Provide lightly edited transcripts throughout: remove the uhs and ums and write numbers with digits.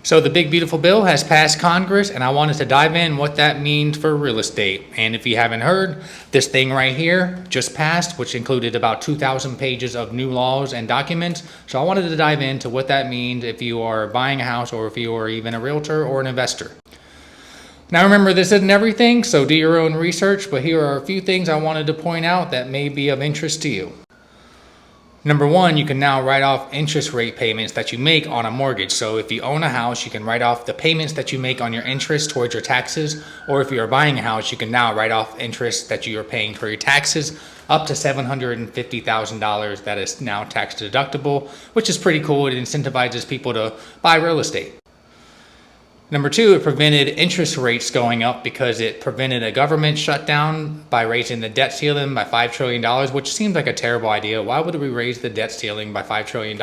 So the big beautiful bill has passed Congress, and I wanted to dive in what that means for real estate. And if you haven't heard, this thing right here just passed, which included about 2,000 pages of new laws and documents. So I wanted to dive into what that means if you are buying a house or if you are even a realtor or an investor. Now remember, this isn't everything, so do your own research, but here are a few things I wanted to point out that may be of interest to you. Number one, you can now write off interest rate payments that you make on a mortgage. So if you own a house, you can write off the payments that you make on your interest towards your taxes. Or if you're buying a house, you can now write off interest that you are paying for your taxes up to $750,000 that is now tax deductible, which is pretty cool. It incentivizes people to buy real estate. Number two, it prevented interest rates going up because it prevented a government shutdown by raising the debt ceiling by $5 trillion, which seems like a terrible idea. Why would we raise the debt ceiling by $5 trillion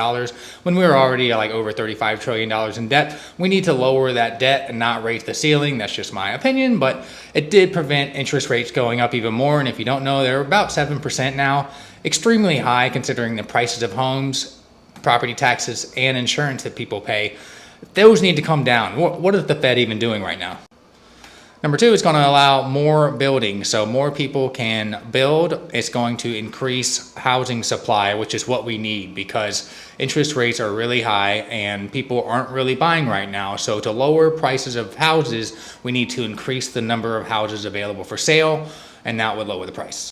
when we were already like over $35 trillion in debt? We need to lower that debt and not raise the ceiling. That's just my opinion, but it did prevent interest rates going up even more. And if you don't know, they're about 7% now, extremely high considering the prices of homes, property taxes, and insurance that people pay. Those need to come down. What is the Fed even doing right now? Number two, it's going to allow more building, so more people can build. It's going to increase housing supply, which is what we need because interest rates are really high and people aren't really buying right now. So to lower prices of houses, we need to increase the number of houses available for sale, and that would lower the price.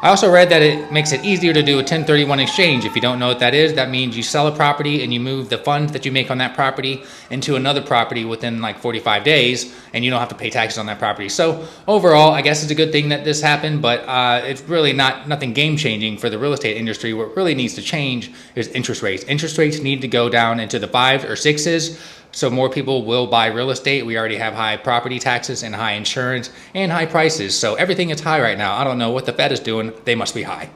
I also read that it makes it easier to do a 1031 exchange. If you don't know what that is, that means you sell a property and you move the funds that you make on that property into another property within like 45 days, and you don't have to pay taxes on that property. So overall, I guess it's a good thing that this happened, but it's really nothing game changing for the real estate industry. What really needs to change is interest rates. Interest rates need to go down into the 5s or 6s. So more people will buy real estate. We already have high property taxes and high insurance and high prices. So everything is high right now. I don't know what the Fed is doing. They must be high.